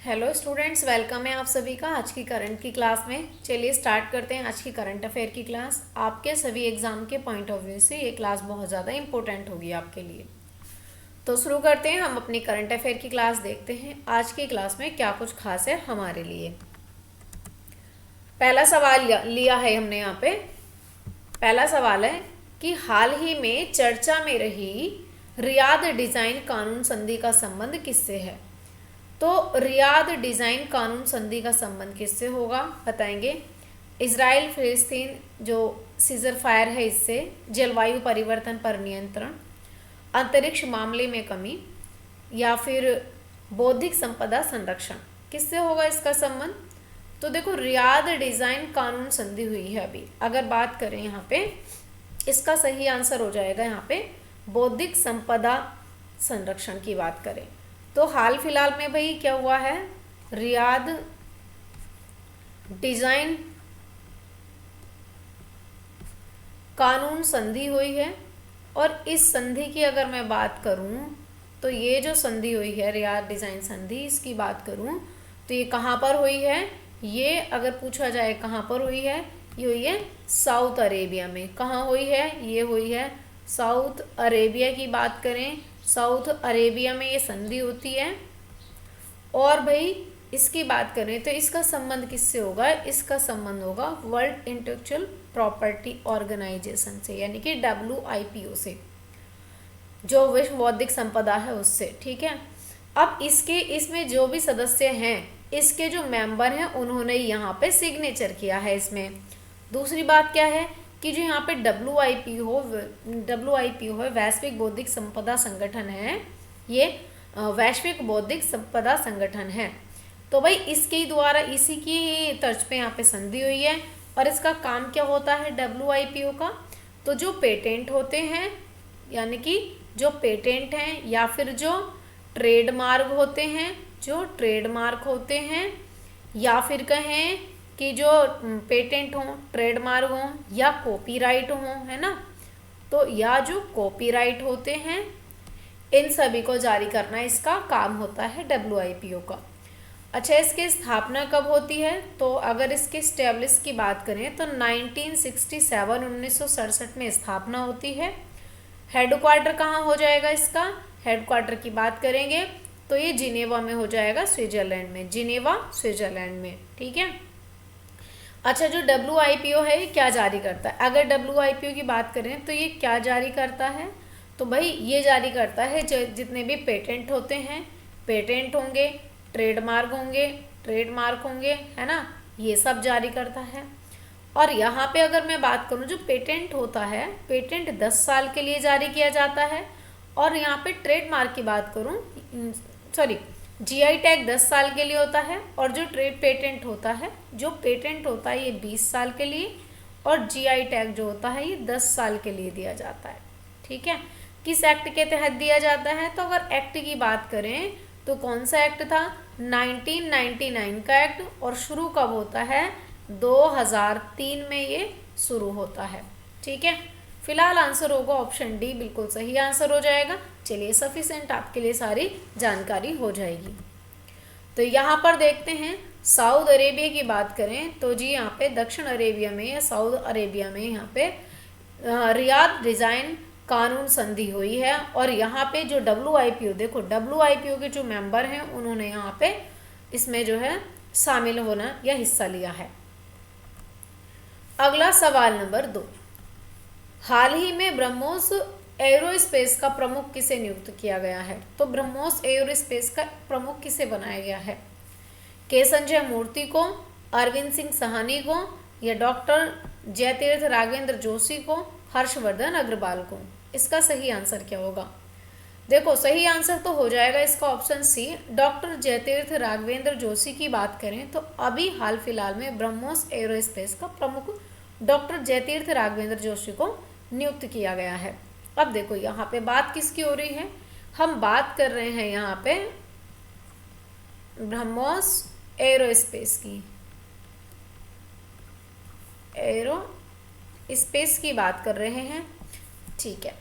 Hello students, welcome है आप सभी का आज की करंट की क्लास में। चलिए स्टार्ट करते हैं आज की करंट अफेयर की क्लास। आपके सभी एग्जाम के पॉइंट ऑफ व्यू से ये क्लास बहुत ज़्यादा इंपॉर्टेंट होगी आपके लिए। तो शुरू करते हैं, हम अपनी करंट अफेयर की क्लास देखते हैं आज की क्लास में क्या कुछ खास है हमारे लिए। पहला सवाल लिया है हमने यहाँ पे। पहला सवाल है कि हाल ही में चर्चा में रही रियाद डिज़ाइन कानून संधि का संबंध किससे है। तो रियाद डिज़ाइन कानून संधि का संबंध किससे होगा बताएंगे। इजराइल फिलिस्तीन जो सीजर फायर है इससे, जलवायु परिवर्तन पर नियंत्रण, अंतरिक्ष मामले में कमी, या फिर बौद्धिक संपदा संरक्षण, किससे होगा इसका संबंध। तो देखो, रियाद डिज़ाइन कानून संधि हुई है अभी। अगर बात करें यहाँ पे, इसका सही आंसर हो जाएगा यहाँ पे बौद्धिक संपदा संरक्षण की बात करें तो हाल फिलहाल में भाई क्या हुआ है, रियाद डिज़ाइन कानून संधि हुई है। और इस संधि की अगर मैं बात करूं तो ये जो संधि हुई है रियाद डिज़ाइन संधि, इसकी बात करूं तो ये कहाँ पर हुई है। ये अगर पूछा जाए कहाँ पर हुई है, ये हुई है साउथ अरेबिया में। कहाँ हुई है, ये हुई है साउथ अरेबिया की बात करें, साउथ अरेबिया में ये संधि होती है। और भाई इसकी बात करें तो इसका संबंध किससे होगा, इसका संबंध होगा वर्ल्ड इंटेलेक्चुअल प्रॉपर्टी ऑर्गेनाइजेशन से, यानी कि WIPO से, जो विश्व बौद्धिक संपदा है उससे। ठीक है, अब इसमें जो भी सदस्य हैं, इसके जो मेंबर हैं, उन्होंने यहाँ पे सिग्नेचर किया है इसमें। दूसरी बात क्या है कि जो यहाँ पे WIPO है, वैश्विक बौद्धिक संपदा संगठन है, ये वैश्विक बौद्धिक संपदा संगठन है। तो भाई इसके द्वारा, इसी की तर्ज पे यहाँ पे संधि हुई है। और इसका काम क्या होता है WIPO का, तो जो पेटेंट होते हैं, यानी कि जो पेटेंट हैं या फिर जो ट्रेडमार्क होते हैं, या फिर कहें कि जो पेटेंट हों, ट्रेडमार्क हों या कॉपीराइट हों, है ना, तो या जो कॉपीराइट होते हैं, इन सभी को जारी करना इसका काम होता है WIPO का। अच्छा, इसकी स्थापना कब होती है, तो अगर इसके स्टैब्लिश की बात करें तो 1967 में स्थापना होती है। हेडक्वार्टर कहाँ हो जाएगा इसका, हेडक्वार्टर की बात करेंगे तो ये जिनेवा में हो जाएगा, स्विट्जरलैंड में, जिनेवा स्विट्जरलैंड में। ठीक है। अच्छा, जो WIPO है ये क्या जारी करता है, अगर WIPO की बात करें तो ये क्या जारी करता है, तो भाई ये जारी करता है जितने भी पेटेंट होते हैं, पेटेंट होंगे, ट्रेडमार्क होंगे, है ना, ये सब जारी करता है। और यहाँ पे अगर मैं बात करूँ, जो पेटेंट होता है, पेटेंट 10 साल के लिए जारी किया जाता है। और यहाँ पे ट्रेडमार्क की बात करूँ, GI टैग 10 साल के लिए होता है। और जो पेटेंट होता है ये 20 साल के लिए, और GI टैग जो होता है ये 10 साल के लिए दिया जाता है। ठीक है, किस एक्ट के तहत दिया जाता है, तो अगर एक्ट की बात करें तो कौन सा एक्ट था, 1999 का एक्ट। और शुरू कब होता है, 2003 में ये शुरू होता है। ठीक है, फिलहाल आंसर होगा ऑप्शन डी, बिल्कुल सही आंसर हो जाएगा। चलिए, सफिशिएंट आपके लिए सारी जानकारी हो जाएगी। तो यहाँ पर देखते हैं, साउथ अरेबिया की बात करें तो जी यहाँ पे दक्षिण अरेबिया में या साउथ अरेबिया में यहाँ पे रियाद डिज़ाइन कानून संधि हुई है। और यहाँ पे जो WIPO, देखो WIPO के जो मेंबर हैं, उन्होंने यहाँ पे इसमें जो है शामिल होना या हिस्सा लिया है। अगला सवाल नंबर 2, हाल ही में ब्रह्मोस एरोस्पेस का प्रमुख किसे नियुक्त किया गया है। तो ब्रह्मोस एरोस्पेस का प्रमुख किसे बनाया गया है, के संजय मूर्ति को, अरविंद सिंह सहानी को, या डॉक्टर जयतीर्थ राघवेंद्र जोशी को, हर्षवर्धन अग्रवाल को। इसका सही आंसर क्या होगा, देखो सही आंसर तो हो जाएगा इसका option C, doctor Jayatirtha Raghavendra Joshi की बात करें तो अभी हाल फिलहाल में ब्रह्मोस एरोस्पेस का प्रमुख डॉक्टर जयतीर्थ राघवेंद्र जोशी को नियुक्त किया गया है। अब देखो यहाँ पे बात किसकी हो रही है, हम बात कर रहे हैं यहाँ पे ब्रह्मोस एरोस्पेस की, एरोस्पेस की बात कर रहे हैं। ठीक है,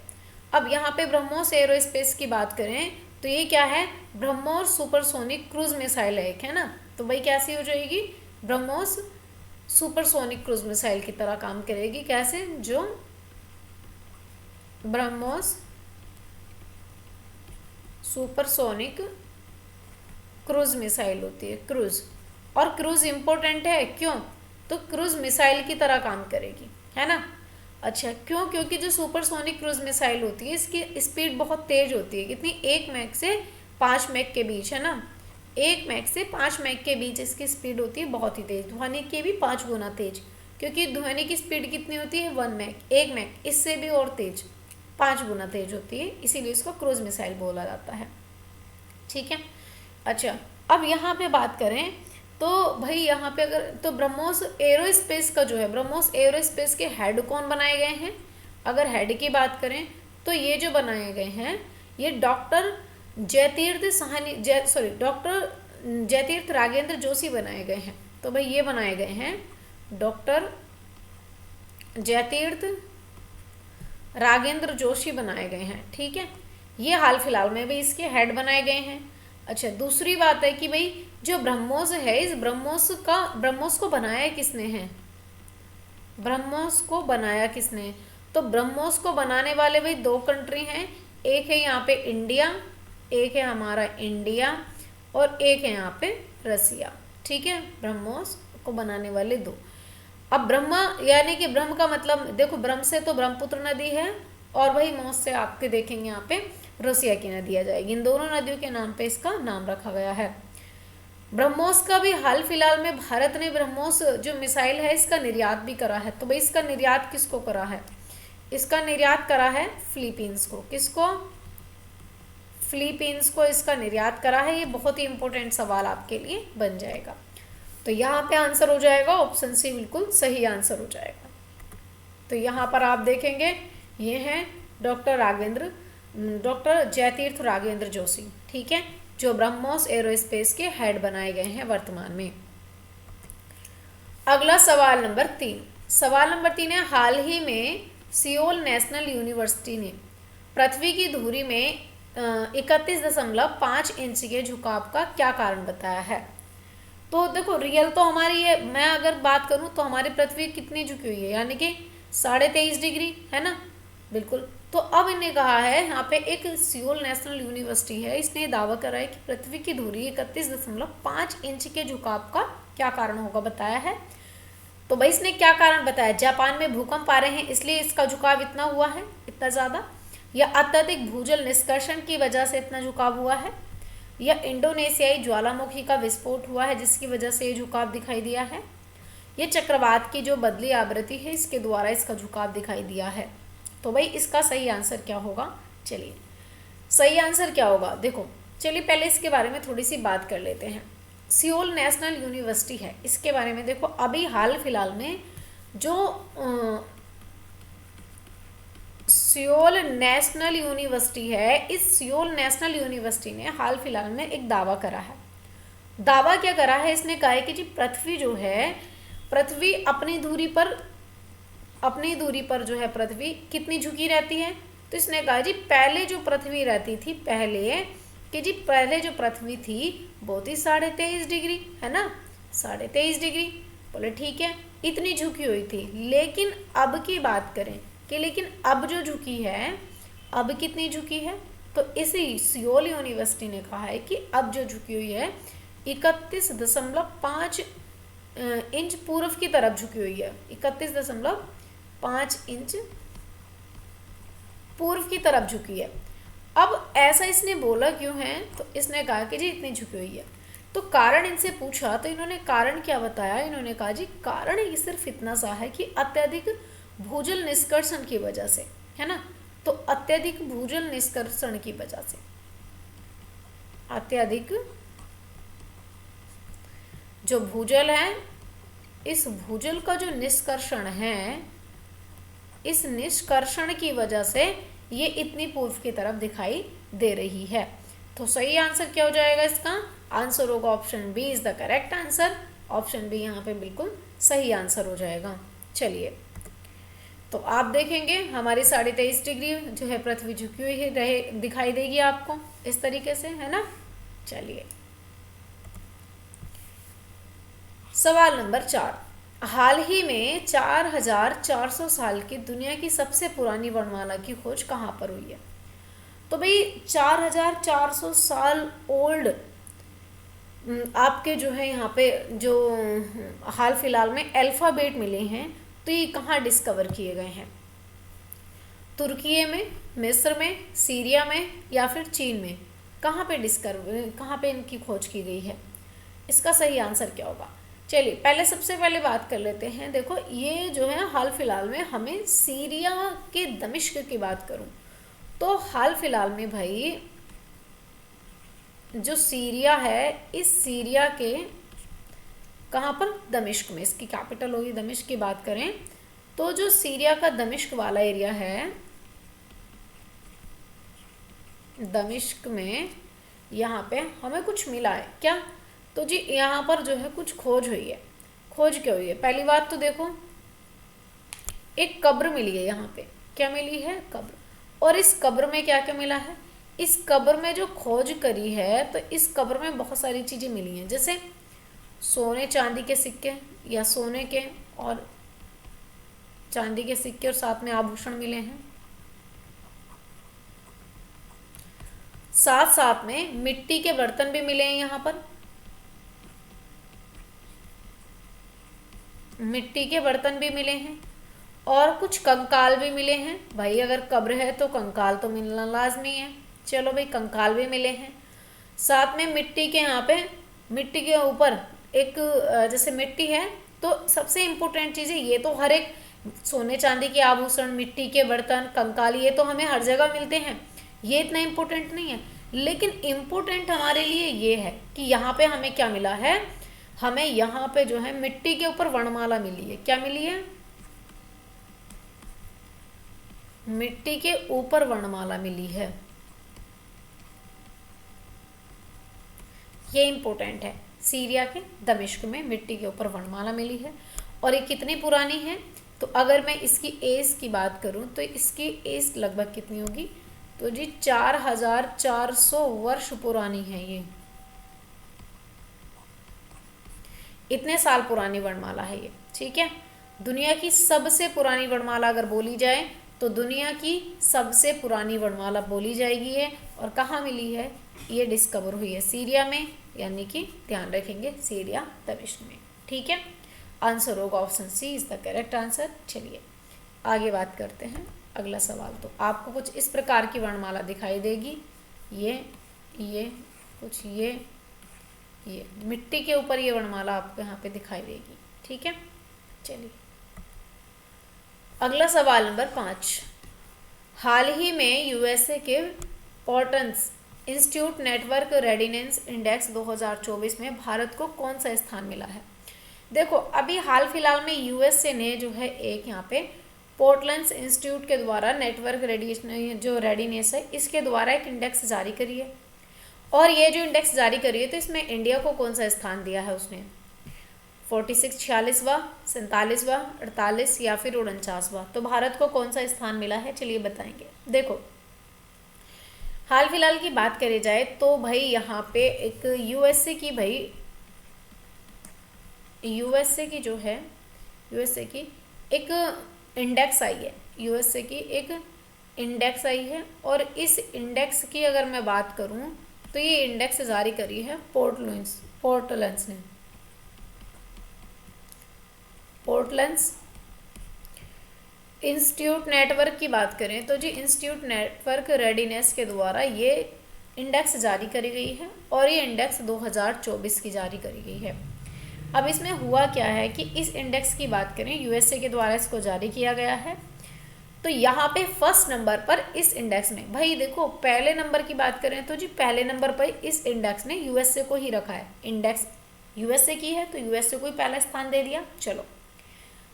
अब यहाँ पे ब्रह्मोस एरोस्पेस की बात करें तो ये क्या है, ब्रह्मोस सुपरसोनिक क्रूज मिसाइल है एक, है ना। तो भाई कैसी हो जाएगी, ब्रह्मोस सुपरसोनिक क्रूज मिसाइल की तरह काम करेगी। कैसे, जो ब्रह्मोस सुपरसोनिक क्रूज मिसाइल होती है, क्रूज। और क्रूज इंपॉर्टेंट है क्यों, तो क्रूज मिसाइल की तरह काम करेगी, है ना। अच्छा क्यों, क्योंकि जो सुपरसोनिक क्रूज मिसाइल होती है इसकी स्पीड बहुत तेज होती है, कितनी, 1 मैक से 5 मैक के बीच, है ना। 1 मैक से 5 मैक के बीच इसकी स्पीड होती है, बहुत ही तेज, ध्वनि के भी 5 गुना तेज। क्योंकि ध्वनि की स्पीड कितनी होती है, 1 मैक, 1 मैक, इससे भी और तेज, 5 गुना तेज होती है, इसीलिए इसको क्रूज मिसाइल बोला जाता है। ठीक है। अच्छा अब यहाँ पे बात करें तो भाई यहाँ पे अगर तो ब्रह्मोस एरोस्पेस का जो है, ब्रह्मोस एरोस्पेस के हेड कौन बनाए गए हैं, अगर हेड की बात करें तो ये जो बनाए गए हैं ये डॉक्टर डॉक्टर जयतीर्थ रागेंद्र जोशी बनाए गए हैं। तो भाई ये बनाए गए हैं डॉक्टर जयतीर्थ रागेंद्र जोशी बनाए गए हैं। ठीक है, ये हाल फिलहाल में भी इसके हेड बनाए गए हैं। अच्छा दूसरी बात है कि भाई जो ब्रह्मोस है, इस ब्रह्मोस को बनाया किसने है, ब्रह्मोस को बनाया किसने, तो ब्रह्मोस को बनाने वाले भाई 2 कंट्री हैं, एक है यहाँ पे इंडिया, एक है हमारा इंडिया, और एक है यहाँ पे रसिया। ठीक है, ब्रह्मोस को बनाने वाले 2। अब ब्रह्मा यानी कि ब्रह्म का मतलब देखो, ब्रह्म से तो ब्रह्मपुत्र नदी है, और वही मोस से आपके देखेंगे यहाँ पे रसिया की नदी आ जाएगी। इन दोनों नदियों के नाम पे इसका नाम रखा गया है। ब्रह्मोस का भी हाल फिलहाल में भारत ने ब्रह्मोस जो मिसाइल है इसका निर्यात भी करा है। तो भाई इसका निर्यात किसको करा है, इसका निर्यात करा है फिलीपींस को। किसको, फिलीपींस को इसका निर्यात करा है। ये बहुत ही इंपॉर्टेंट सवाल आपके लिए बन जाएगा। तो यहाँ पे आंसर हो जाएगा ऑप्शन सी, बिल्कुल सही आंसर हो जाएगा। तो यहाँ पर आप देखेंगे ये हैं डॉक्टर जयतीर्थ रागेंद्र जोशी। ठीक है, जो ब्रह्मोस एरोस्पेस के हेड बनाए गए हैं वर्तमान में। अगला सवाल नंबर 3। सवाल नंबर 3 है, हाल ही में सियोल नेशनल यूनिवर्सिटी ने पृथ्वी की धुरी में 31.5 इंच के झुकाव का क्या कारण बताया है। तो देखो रियल तो हमारी है, मैं अगर बात करूं तो हमारी पृथ्वी कितनी झुकी हुई है, यानी कि 23.5 डिग्री, है ना, बिल्कुल। तो अब इन्हें कहा है, यहाँ पे एक सियोल नेशनल यूनिवर्सिटी है, इसने दावा करा है कि पृथ्वी की धुरी 31.5 इंच के झुकाव का क्या कारण होगा बताया है। तो भाई इसने क्या कारण बताया, जापान में भूकंप आ रहे हैं इसलिए इसका झुकाव इतना हुआ है, इतना ज़्यादा, या अत्यधिक भूजल निष्कर्षण की वजह से इतना झुकाव हुआ है, या इंडोनेशियाई ज्वालामुखी का विस्फोट हुआ है जिसकी वजह से ये झुकाव दिखाई दिया है, ये चक्रवात की जो बदली आवृत्ति है इसके द्वारा इसका झुकाव दिखाई दिया है। तो भाई इसका सही आंसर क्या होगा, चलिए सही आंसर क्या होगा, देखो चलिए पहले इसके बारे में थोड़ी सी बात कर लेते हैं। सियोल नेशनल यूनिवर्सिटी है, इसके बारे में देखो अभी हाल फिलहाल में जो सियोल नेशनल यूनिवर्सिटी है, इस सियोल नेशनल यूनिवर्सिटी ने हाल फिलहाल में एक दावा करा है। दावा क्या करा है, इसने कहा है कि जी पृथ्वी जो है, पृथ्वी अपनी दूरी पर जो है पृथ्वी कितनी झुकी रहती है। तो इसने कहा जी पहले जो पृथ्वी रहती थी, पहले जो पृथ्वी थी वो थी 23.5 डिग्री, है ना, 23.5 डिग्री। बोले ठीक है, इतनी झुकी हुई थी, लेकिन अब की बात करें कि लेकिन अब जो झुकी है, अब कितनी झुकी है, तो इसी सियोल यूनिवर्सिटी ने कहा है कि अब जो झुकी हुई है 31.5 इंच पूर्व की तरफ झुकी हुई है, 31.5 इंच पूर्व की तरफ झुकी है। अब ऐसा इसने बोला क्यों है, तो इसने कहा कि जी इतनी झुकी हुई है। तो कारण इनसे पूछा तो इन्होंने कारण क्या बताया, इन्होंने कहा जी कारण ये सिर्फ इतना सा है कि अत्यधिक भूजल निष्कर्षण की वजह से, है ना, तो अत्यधिक भूजल निष्कर्षण की वजह से, अत्यधिक जो भूजल है, इस भूजल का जो निष्कर्षण है, इस निष्कर्षण की वजह से ये इतनी पूर्व की तरफ दिखाई दे रही है। तो सही आंसर क्या हो जाएगा इसका, आंसर होगा option B is the correct answer. Option B यहाँ पे बिल्कुल सही आंसर हो जाएगा। चलिए तो आप देखेंगे हमारी 23.5 डिग्री जो है पृथ्वी झुकी हुई है रहे दिखाई देगी आपको इस तरीके से, है ना। चलिए सवाल नंबर 4, हाल ही में 4400 साल की दुनिया की सबसे पुरानी वर्णमाला की खोज कहाँ पर हुई है। तो भाई 4400 साल ओल्ड आपके जो है यहाँ पे जो हाल फिलहाल में अल्फ़ाबेट मिले हैं, तो ये कहाँ डिस्कवर किए गए हैं। तुर्की में, मिस्र में, सीरिया में या फिर चीन में, कहाँ पे इनकी खोज की गई है। इसका सही आंसर क्या होगा। चलिए पहले सबसे पहले बात कर लेते हैं। देखो ये जो है हाल फिलहाल में, हमें सीरिया के दमिश्क की बात करूं तो हाल फिलहाल में भाई जो सीरिया है, इस सीरिया के कहाँ पर, दमिश्क में, इसकी कैपिटल होगी दमिश्क की बात करें तो जो सीरिया का दमिश्क वाला एरिया है, दमिश्क में यहाँ पे हमें कुछ मिला है क्या। तो जी यहाँ पर जो है कुछ खोज हुई है। खोज क्या हुई है, पहली बात तो देखो एक कब्र मिली है यहाँ पे, क्या मिली है, कब्र। और इस कब्र में क्या क्या मिला है, इस कब्र में जो खोज करी है तो इस कब्र में बहुत सारी चीज़ें मिली हैं, जैसे सोने चांदी के सिक्के या सोने के और चांदी के सिक्के और साथ में आभूषण मिले हैं। साथ साथ में मिट्टी के बर्तन भी मिले हैं यहाँ पर, मिट्टी के बर्तन भी मिले हैं और कुछ कंकाल भी मिले हैं। भाई अगर कब्र है तो कंकाल तो मिलना लाजमी है। चलो भाई कंकाल भी मिले हैं। साथ में मिट्टी के यहाँ पे, मिट्टी के ऊपर एक जैसे मिट्टी है तो सबसे इम्पोर्टेंट चीज़ है, ये तो हर एक सोने चांदी के आभूषण, मिट्टी के बर्तन, कंकाल, ये तो हमें हर जगह मिलते हैं, ये इतना इम्पोर्टेंट नहीं है। लेकिन इम्पोर्टेंट हमारे लिए ये है कि यहाँ पे हमें क्या मिला है, हमें यहाँ पे जो है मिट्टी के ऊपर वर्णमाला मिली है। क्या मिली है, मिट्टी के ऊपर वर्णमाला मिली है, ये इम्पोर्टेंट है। सीरिया के दमिश्क में मिट्टी के ऊपर वर्णमाला मिली है। और ये कितनी पुरानी है, तो अगर मैं इसकी एज की बात करूं तो इसकी एज लगभग कितनी होगी, तो जी 4400 वर्ष पुरानी है ये, इतने साल पुरानी वर्णमाला है ये, ठीक है। दुनिया की सबसे पुरानी वर्णमाला अगर बोली जाए तो दुनिया की सबसे पुरानी वर्णमाला बोली जाएगी है। और कहाँ मिली है, ये डिस्कवर हुई है सीरिया में, यानी कि ध्यान रखेंगे सीरिया दमिश्क में, ठीक है। आंसर होगा option C is the correct answer. चलिए आगे बात करते हैं। अगला सवाल, तो आपको कुछ इस प्रकार की वर्णमाला दिखाई देगी, ये कुछ ये मिट्टी के ऊपर ये वर्णमाला आपको यहाँ पे दिखाई देगी, ठीक है। चलिए अगला सवाल नंबर 5, हाल ही में यूएसए के पोर्टन्स इंस्टीट्यूट नेटवर्क रेडिनेंस इंडेक्स 2024 में भारत को कौन सा स्थान मिला है। देखो अभी हाल फिलहाल में यूएसए ने जो है एक यहाँ पे पोर्टलैंड्स इंस्टीट्यूट के द्वारा नेटवर्क रेडिएशन जो रेडीनेस है इसके द्वारा एक इंडेक्स जारी करी है। और ये जो इंडेक्स जारी करी है तो इसमें इंडिया को कौन सा स्थान दिया है उसने, 46, 46वां, 47वां, 48 या फिर 49वां। तो भारत को कौन सा स्थान मिला है, चलिए बताएंगे। देखो हाल फिलहाल की बात करी जाए तो भाई यहाँ पे एक यूएसए की एक इंडेक्स आई है, यूएसए की एक इंडेक्स आई है। और इस इंडेक्स की अगर मैं बात करूँ तो ये इंडेक्स जारी करी है पोर्टलैंड्स ने। पोर्टलैंड्स इंस्टीट्यूट नेटवर्क की बात करें तो जी इंस्टीट्यूट नेटवर्क रेडीनेस के द्वारा ये इंडेक्स जारी करी गई है और ये इंडेक्स 2024 की जारी करी गई है। अब इसमें हुआ क्या है कि इस इंडेक्स की बात करें, यूएसए के द्वारा इसको जारी किया गया है। तो यहाँ पे फर्स्ट नंबर पर इस इंडेक्स में, भाई देखो पहले नंबर की बात करें तो जी पहले नंबर पर इस इंडेक्स ने यूएसए को ही रखा है। इंडेक्स यूएसए की है तो यूएसए को ही पहला स्थान दे दिया। चलो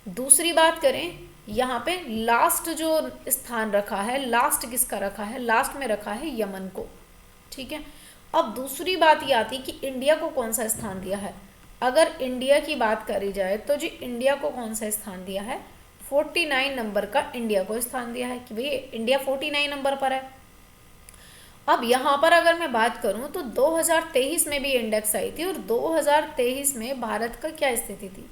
दूसरी बात करें, यहाँ पे लास्ट जो स्थान रखा है, लास्ट किसका रखा है, लास्ट में रखा है यमन को, ठीक है। अब दूसरी बात ये आती कि इंडिया को कौन सा स्थान दिया है। अगर इंडिया की बात करी जाए तो जी इंडिया को कौन सा स्थान दिया है, 49 नंबर का इंडिया को स्थान दिया है कि भाई इंडिया 49 नंबर पर है। अब यहाँ पर अगर मैं बात करूँ तो 2023 में भी इंडेक्स आई थी और 2023 में भारत का क्या स्थिति थी,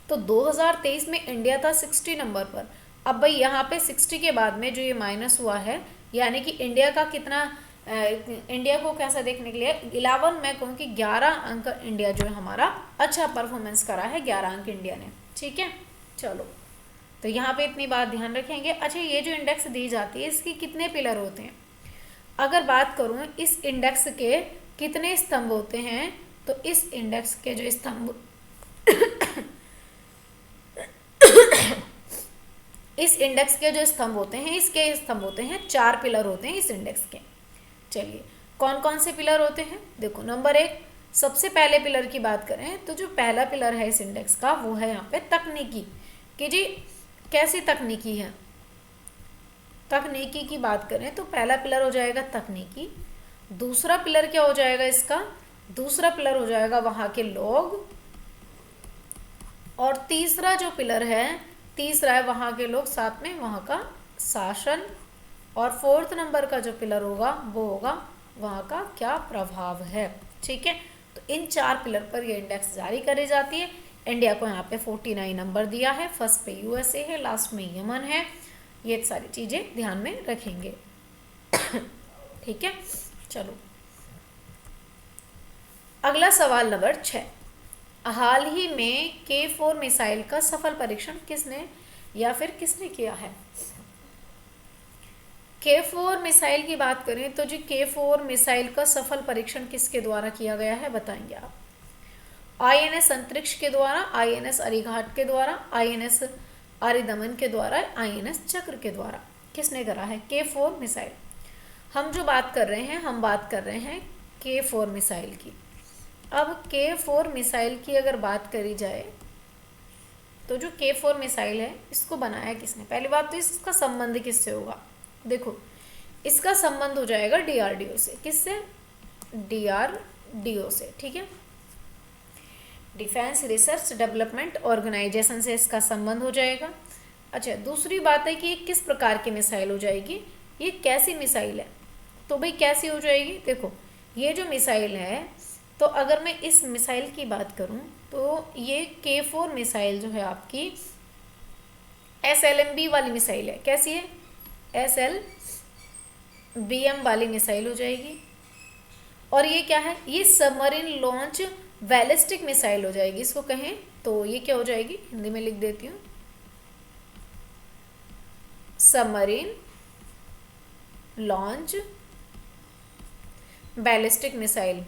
तो 2023 में इंडिया था 60 नंबर पर। अब भाई यहाँ पे 60 के बाद में जो ये माइनस हुआ है, यानी कि इंडिया का कितना, इंडिया को कैसा देखने के लिए 11, मैं कहूँ कि 11 अंक इंडिया जो है हमारा अच्छा परफॉर्मेंस करा है, 11 अंक इंडिया ने। ठीक है, चलो तो यहाँ पे इतनी बात ध्यान रखेंगे। अच्छा, ये जो इंडेक्स दी जाती है इसकी कितने पिलर होते हैं, अगर बात करूँ इस इंडेक्स के कितने स्तंभ होते हैं, तो इस इंडेक्स के जो स्तंभ इस इंडेक्स के जो स्तंभ होते हैं, इसके स्तंभ होते हैं 4 पिलर होते हैं इस इंडेक्स के। चलिए कौन कौन से पिलर होते हैं, देखो नंबर 1, सबसे पहले पिलर की बात करें तो जो पहला पिलर है इस इंडेक्स का वो है यहाँ पे तकनीकी, कि जी कैसी तकनीकी है। तकनीकी की बात करें तो पहला पिलर हो जाएगा तकनीकी। दूसरा पिलर क्या हो जाएगा इसका, दूसरा पिलर हो जाएगा वहाँ के लोग। और तीसरा जो पिलर है, तीसरा है वहाँ के लोग, साथ में वहाँ का शासन। और फोर्थ नंबर का जो पिलर होगा वो होगा वहाँ का क्या प्रभाव है। ठीक है, तो इन 4 पिलर पर ये इंडेक्स जारी करी जाती है। इंडिया को यहाँ पे 49 नंबर दिया है, फर्स्ट पे यूएसए है, लास्ट में यमन है। ये सारी चीज़ें ध्यान में रखेंगे। ठीक है, चलो अगला सवाल नंबर 6, हाल ही में K4 मिसाइल का सफल परीक्षण किसने या फिर किसने किया है। K4 मिसाइल की बात करें तो जी K4 मिसाइल का सफल परीक्षण किसके द्वारा किया गया है, बताएंगे आप। INS अंतरिक्ष के द्वारा, INS अरिघाट के द्वारा, INS अरिदमन के द्वारा, INS चक्र के द्वारा, किसने करा है K4 मिसाइल। हम जो बात कर रहे हैं, हम बात कर रहे हैं K4 मिसाइल की। अब K4 मिसाइल की अगर बात करी जाए तो जो K4 मिसाइल है इसको बनाया किसने, पहली बात तो इसका संबंध किससे होगा, देखो इसका संबंध हो जाएगा DRDO से। किससे, DRDO से। ठीक है, डिफेंस रिसर्च डेवलपमेंट ऑर्गेनाइजेशन से इसका संबंध हो जाएगा। अच्छा, दूसरी बात है कि ये किस प्रकार की मिसाइल हो जाएगी, ये कैसी मिसाइल है, तो भाई कैसी हो जाएगी, देखो ये जो मिसाइल है, तो अगर मैं इस मिसाइल की बात करूं तो ये K4 मिसाइल जो है आपकी SLMB वाली मिसाइल है। कैसी है, SLBM वाली मिसाइल हो जाएगी। और ये क्या है, ये सबमरीन लॉन्च बैलिस्टिक मिसाइल हो जाएगी। इसको कहें तो ये क्या हो जाएगी, हिंदी में लिख देती हूँ, submarine launch ballistic missile.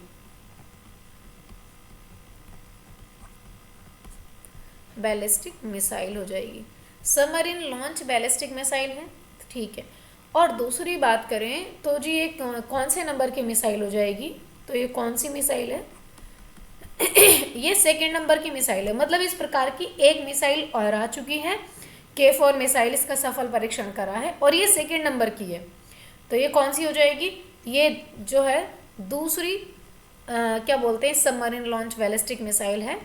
Ballistic missile हो जाएगी, सबमरीन लॉन्च बैलिस्टिक मिसाइल है। ठीक है, और दूसरी बात करें तो जी ये कौन से नंबर की मिसाइल हो जाएगी, तो ये कौन सी मिसाइल है ये सेकेंड नंबर की मिसाइल है। मतलब इस प्रकार की एक मिसाइल और आ चुकी है, K4 मिसाइल, इसका सफल परीक्षण करा है और ये सेकेंड नंबर की है। तो ये कौन सी हो जाएगी, ये जो है दूसरी क्या बोलते हैं, सबमरीन लॉन्च बैलिस्टिक मिसाइल है।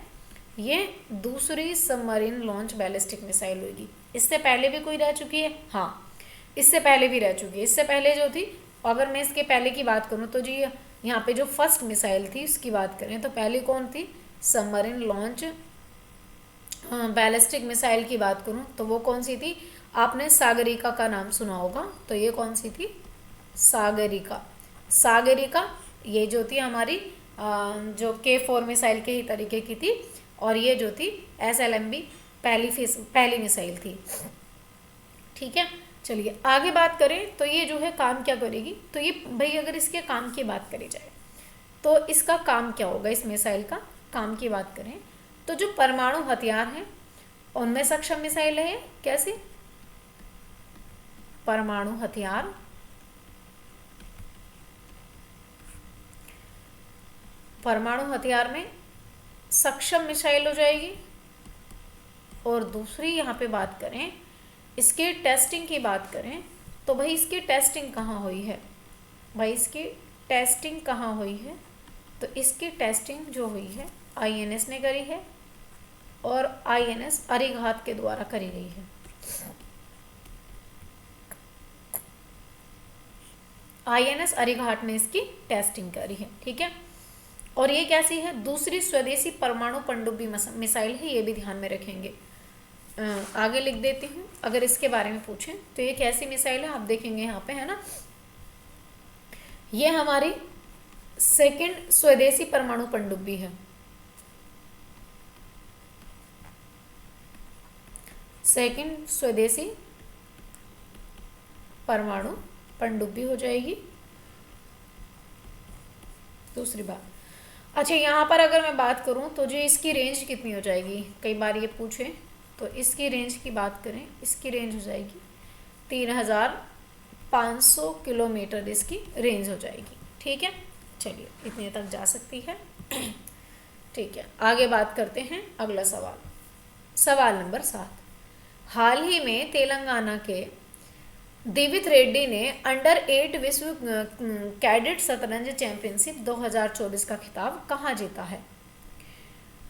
ये दूसरी सबमरीन लॉन्च बैलिस्टिक मिसाइल होगी। इससे पहले भी कोई रह चुकी है, हाँ इससे पहले भी रह चुकी है। इससे पहले जो थी, अगर मैं इसके पहले की बात करूँ तो जी यहाँ पे जो फर्स्ट मिसाइल थी उसकी बात करें तो पहली कौन थी, सबमरीन लॉन्च बैलिस्टिक मिसाइल की बात करूँ तो वो कौन सी थी, आपने सागरिका का नाम सुना होगा। तो ये कौन सी थी, सागरिका। सागरिका ये जो थी हमारी जो K4 मिसाइल के ही तरीके की थी, और ये जो थी SLMB पहली मिसाइल थी। ठीक है, चलिए आगे बात करें तो ये जो है काम क्या करेगी, तो ये भाई अगर इसके काम की बात करी जाए तो इसका काम क्या होगा, इस मिसाइल का काम की बात करें तो जो परमाणु हथियार हैं उनमें सक्षम मिसाइल है। कैसी, परमाणु हथियार, परमाणु हथियार में सक्षम मिसाइल हो जाएगी। और दूसरी यहाँ पे बात करें, इसके टेस्टिंग की बात करें तो भाई इसकी टेस्टिंग कहाँ हुई है, भाई इसकी टेस्टिंग कहाँ हुई है, तो इसकी टेस्टिंग जो हुई है INS ने करी है और INS अरिघात के द्वारा करी गई है। INS अरिघाट ने इसकी टेस्टिंग करी है, ठीक है। और ये कैसी है, दूसरी स्वदेशी परमाणु पनडुब्बी मिसाइल है, ये भी ध्यान में रखेंगे। आगे लिख देती हूँ, अगर इसके बारे में पूछें तो ये कैसी मिसाइल है आप देखेंगे यहाँ पे, है ना। ये हमारी सेकंड स्वदेशी परमाणु पनडुब्बी है, सेकंड स्वदेशी परमाणु पनडुब्बी हो जाएगी। दूसरी बात, अच्छा यहाँ पर अगर मैं बात करूँ तो जो इसकी रेंज कितनी हो जाएगी, कई बार ये पूछे तो इसकी रेंज की बात करें, इसकी रेंज हो जाएगी 3500 किलोमीटर इसकी रेंज हो जाएगी, ठीक है। चलिए इतने तक जा सकती है, ठीक है। आगे बात करते हैं अगला सवाल, सवाल नंबर 7। हाल ही में तेलंगाना के दिवित रेड्डी ने अंडर 8 विश्व कैडेट शतरंज चैंपियनशिप 2024 का खिताब कहाँ जीता है।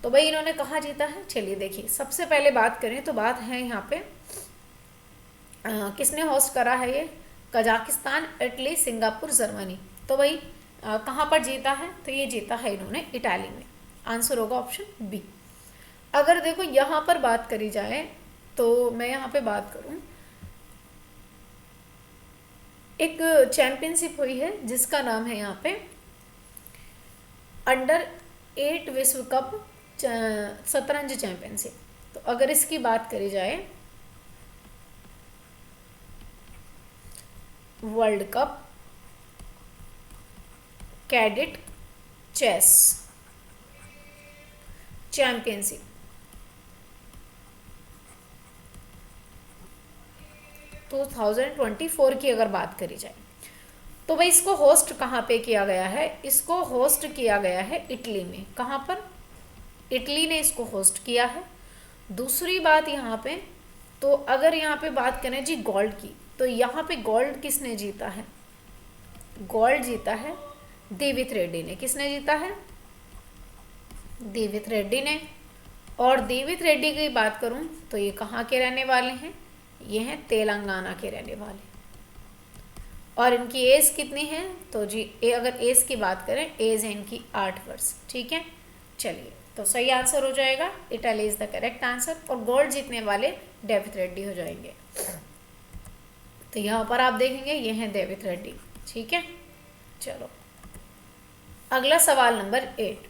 तो भाई इन्होंने कहाँ जीता है, चलिए देखिए। सबसे पहले बात करें तो बात है यहाँ पे किसने होस्ट करा है, ये कजाकिस्तान, इटली, सिंगापुर, जर्मनी। तो भाई कहाँ पर जीता है, तो ये जीता है इन्होंने इटाली में। आंसर होगा ऑप्शन बी। अगर देखो यहाँ पर बात करी जाए तो मैं यहाँ पे बात करूँ, एक चैंपियनशिप हुई है जिसका नाम है यहाँ पे अंडर 8 विश्व कप शतरंज चैंपियनशिप। तो अगर इसकी बात करी जाए, world cup cadet chess championship, तो 2024 की अगर बात करी जाए तो भाई इसको होस्ट कहाँ पे किया गया है, इसको होस्ट किया गया है इटली में। कहाँ पर, इटली ने इसको होस्ट किया है। दूसरी बात यहाँ पे, तो अगर यहाँ पे बात करें जी गोल्ड की, तो यहाँ पे गोल्ड किसने जीता है, गोल्ड जीता है दिवित रेड्डी ने। किसने जीता है, दिवित रेड्डी ने। और दिवित रेड्डी की बात करूं तो ये कहाँ के रहने वाले हैं, ये हैं तेलंगाना के रहने वाले। और इनकी एज कितनी है, तो जी अगर एज की बात करें, एज है इनकी 8 वर्ष, ठीक है। चलिए तो सही आंसर हो जाएगा, Italy is the correct answer. और गोल्ड जीतने वाले डेविड रेड्डी हो जाएंगे। तो यहाँ पर आप देखेंगे ये हैं डेविड रेड्डी, ठीक है। चलो अगला सवाल नंबर 8।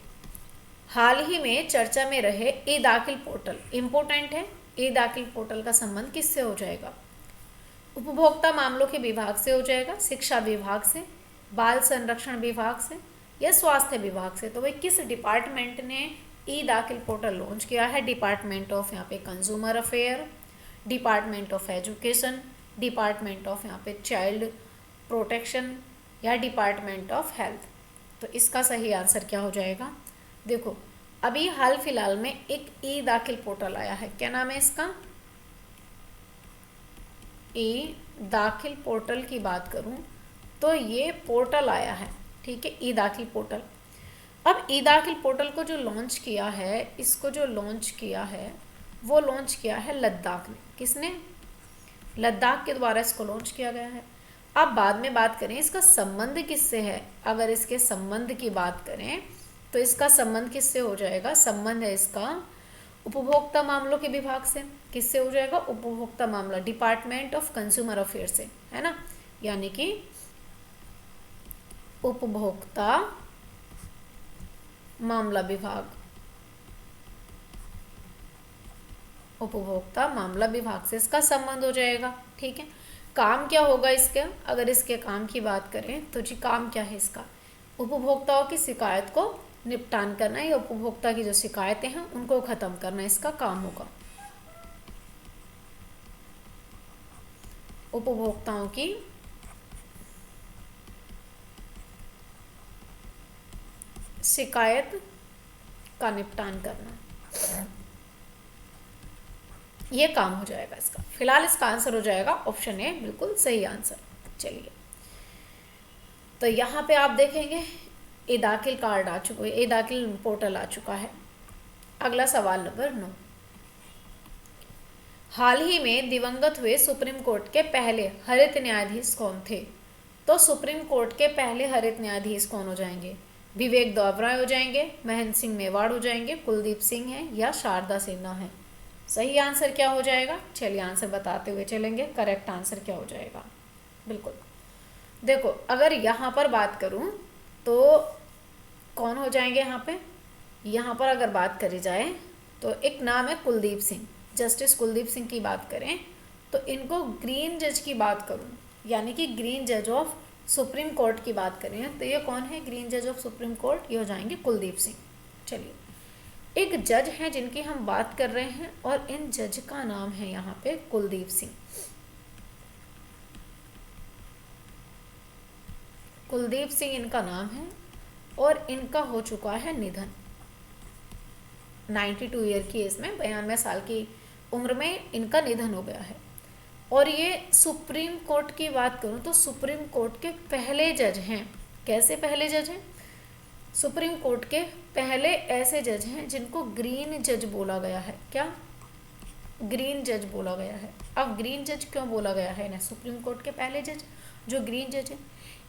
हाल ही में चर्चा में रहे ई दाखिल पोर्टल, इम्पोर्टेंट है। ई दाखिल पोर्टल का संबंध किससे हो जाएगा, उपभोक्ता मामलों के विभाग से हो जाएगा, शिक्षा विभाग से, बाल संरक्षण विभाग से, या स्वास्थ्य विभाग से। तो भाई किस डिपार्टमेंट ने ई दाखिल पोर्टल लॉन्च किया है, डिपार्टमेंट ऑफ यहाँ पे consumer affair, department of education, department of यहाँ पे चाइल्ड प्रोटेक्शन, या डिपार्टमेंट ऑफ हेल्थ। तो इसका सही आंसर क्या हो जाएगा, देखो अभी हाल फिलहाल में एक ई दाखिल पोर्टल आया है, क्या नाम है इसका, ई दाखिल पोर्टल की बात करूं तो ये पोर्टल आया है, ठीक है, ई दाखिल पोर्टल। अब ई दाखिल पोर्टल को जो लॉन्च किया है, इसको जो लॉन्च किया है वो लॉन्च किया है लद्दाख ने। किसने, लद्दाख के द्वारा इसको लॉन्च किया गया है। अब बाद में बात करें इसका संबंध किससे है, अगर इसके संबंध की बात करें तो इसका संबंध किससे हो जाएगा, संबंध है इसका उपभोक्ता मामलों के विभाग से। किससे हो जाएगा, उपभोक्ता मामला, डिपार्टमेंट ऑफ कंज्यूमर अफेयर से, है ना। यानी कि उपभोक्ता मामला विभाग, उपभोक्ता मामला विभाग से इसका संबंध हो जाएगा, ठीक है। काम क्या होगा इसका, अगर इसके काम की बात करें तो जी काम क्या है इसका, उपभोक्ताओं की शिकायत को निपटान करना, या उपभोक्ता की जो शिकायतें हैं उनको खत्म करना इसका काम होगा। उपभोक्ताओं की शिकायत का निपटान करना, ये काम हो जाएगा इसका। फिलहाल इसका आंसर हो जाएगा ऑप्शन ए, बिल्कुल सही आंसर। चलिए तो यहाँ पे आप देखेंगे ए दाखिल कार्ड आ चुका है, ए दाखिल पोर्टल आ चुका है। अगला सवाल नंबर 9। हाल ही में दिवंगत हुए सुप्रीम कोर्ट के पहले हरित न्यायाधीश कौन थे? तो सुप्रीम कोर्ट के पहले हरित न्यायाधीश कौन हो जाएंगे? विवेक देवराय हो जाएंगे, महेंद्र सिंह मेवाड़ हो जाएंगे, कुलदीप सिंह है या शारदा सिन्हा है? सही आंसर क्या हो जाएगा? चलिए आंसर बताते हुए चलेंगे। करेक्ट आंसर क्या हो जाएगा? बिल्कुल, देखो अगर यहाँ पर बात करूँ तो कौन हो जाएंगे यहाँ पे? यहाँ पर अगर बात करी जाए तो एक नाम है कुलदीप सिंह, जस्टिस कुलदीप सिंह की बात करें तो इनको ग्रीन जज की बात करूँ, यानी कि ग्रीन जज ऑफ सुप्रीम कोर्ट की बात करें तो ये कौन है ग्रीन जज ऑफ सुप्रीम कोर्ट? ये हो जाएंगे कुलदीप सिंह। चलिए, एक जज हैं जिनकी हम बात कर रहे हैं और इन जज का नाम है यहाँ पे कुलदीप सिंह। कुलदीप सिंह इनका नाम है और इनका हो चुका है निधन 92 ईयर की एज में, 92 साल की उम्र में इनका निधन हो गया है। और ये सुप्रीम कोर्ट की बात करूँ तो सुप्रीम कोर्ट के पहले जज हैं। कैसे पहले जज हैं? सुप्रीम कोर्ट के पहले ऐसे जज हैं जिनको ग्रीन जज बोला गया है। क्या? ग्रीन जज बोला गया है। अब ग्रीन जज क्यों बोला गया है ना? सुप्रीम कोर्ट के पहले जज जो ग्रीन जज हैं,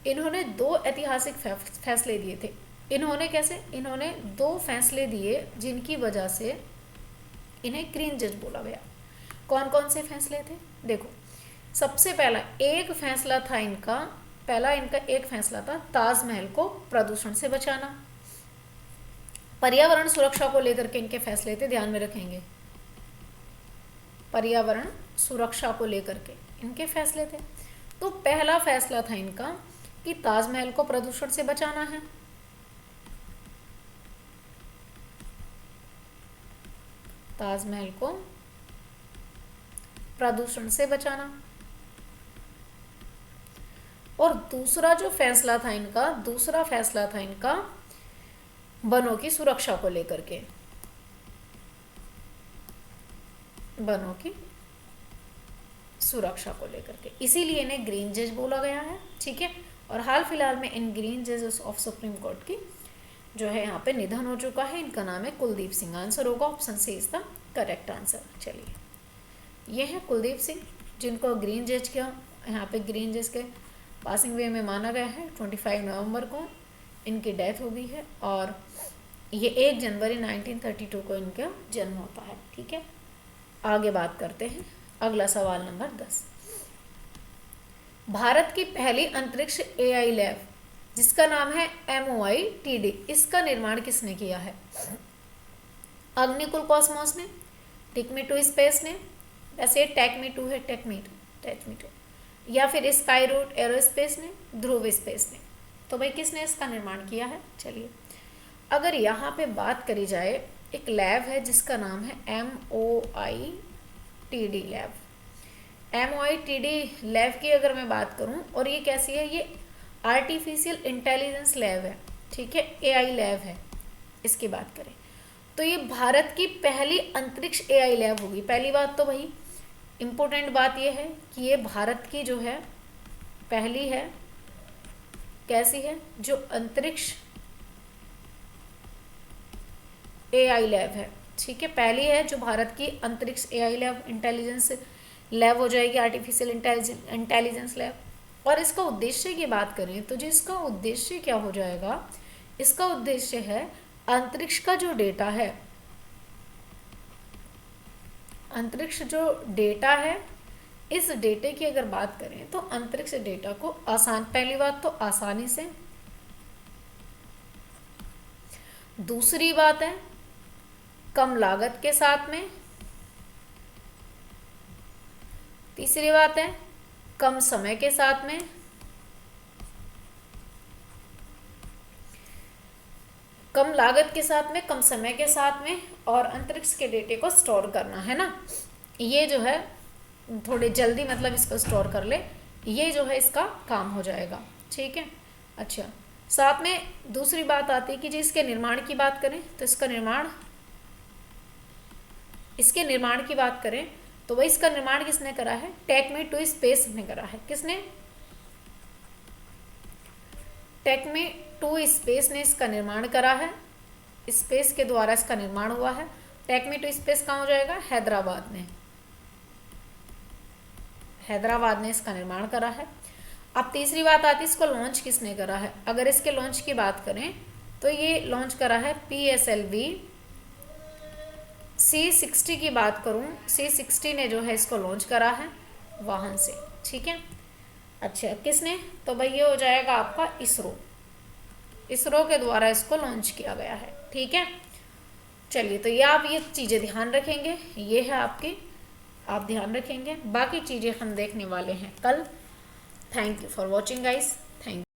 इन्होंने 2 ऐतिहासिक फैसले दिए थे। इन्होंने कैसे? इन्होंने 2 फैसले दिए जिनकी वजह से इन्हें ग्रीन जज बोला गया। कौन कौन से फैसले थे? देखो, सबसे पहला एक फैसला था इनका, एक फैसला था ताजमहल को प्रदूषण से बचाना। पर्यावरण सुरक्षा को लेकर के इनके फैसले थे, ध्यान में रखेंगे। पर्यावरण सुरक्षा को लेकर के इनके फैसले थे। तो पहला फैसला था इनका कि ताजमहल को प्रदूषण से बचाना है। ताजमहल को प्रदूषण से बचाना। और दूसरा फैसला था इनका वनों की सुरक्षा को लेकर के, वनों की सुरक्षा को लेकर के, इसीलिए इन्हें ग्रीन जज बोला गया है। ठीक है, और हाल फिलहाल में इन ग्रीन जजेस ऑफ सुप्रीम कोर्ट की जो है यहाँ पे निधन हो चुका है। इनका नाम है कुलदीप सिंह। आंसर होगा option C is the correct answer. चलिए, ये है कुलदीप सिंह जिनको ग्रीन जज का यहाँ पे ग्रीन जज के पासिंग वे में माना गया है। 25 नवंबर को इनकी डेथ हो गई है और ये 1 जनवरी 1932 को इनका जन्म होता है। ठीक है, आगे बात करते हैं। अगला सवाल नंबर 10। भारत की पहली अंतरिक्ष एआई लैब जिसका नाम है MOITD, इसका निर्माण किसने किया है? अग्निकुल कॉस्मोस ने, टेकमी2 स्पेस ने, वैसे टेकमी2 है, टेकमी2, या फिर स्काई रूट एरोस्पेस ने, ध्रुव स्पेस ने। तो भाई किसने इसका निर्माण किया है? चलिए, अगर यहाँ पे बात करी जाए, एक लैब है जिसका नाम है MOITD लैब। MOITD लैब की अगर मैं बात करूँ, और ये कैसी है? ये आर्टिफिशियल इंटेलिजेंस लैब है। ठीक है, AI लैब है। इसकी बात करें तो ये भारत की पहली अंतरिक्ष AI लैब होगी। पहली बात तो भाई इम्पोर्टेंट बात ये है कि ये भारत की जो है पहली है, कैसी है? जो अंतरिक्ष AI लैब है। ठीक है, पहली है जो भारत की अंतरिक्ष AI लैब, इंटेलिजेंस लैब हो जाएगी, आर्टिफिशियल इंटेलिजेंस लैब। और इसका उद्देश्य की बात करें तो जिसका उद्देश्य क्या हो जाएगा? इसका उद्देश्य है अंतरिक्ष का जो डेटा है, अंतरिक्ष जो डेटा है, इस डेटे की अगर बात करें तो अंतरिक्ष डेटा को पहली बात तो आसानी से, दूसरी बात है कम लागत के साथ में, तीसरी बात है कम समय के साथ में, कम लागत के साथ में, कम समय के साथ में, और अंतरिक्ष के डेटे को स्टोर करना है ना। ये जो है थोड़े जल्दी मतलब इसको स्टोर कर ले, ये जो है इसका काम हो जाएगा। ठीक है, अच्छा, साथ में दूसरी बात आती है कि जी इसके निर्माण की बात करें तो इसके निर्माण की बात करें तो वही इसका निर्माण किसने करा है? टेकमी2 स्पेस ने करा है। किसने? टेकमी2 स्पेस ने इसका निर्माण करा है। स्पेस के द्वारा इसका निर्माण हुआ है। टेकमी2 स्पेस कहाँ हो जाएगा? हैदराबाद में। हैदराबाद ने इसका निर्माण करा है। अब तीसरी बात आती है इसको लॉन्च किसने करा है। अगर इसके लॉन्च की बात करें तो ये लॉन्च करा है PSLV। C60 की बात करूं, C60 ने जो है इसको लॉन्च करा है वाहन से, ठीक है। अच्छा किसने, तो भाई ये हो जाएगा आपका इसरो, इसरो के द्वारा इसको लॉन्च किया गया है, ठीक है। चलिए तो ये आप ये चीज़ें ध्यान रखेंगे, ये है आपकी, आप ध्यान रखेंगे, बाकी चीज़ें हम देखने वाले हैं कल। Thank you for watching guys, thank you.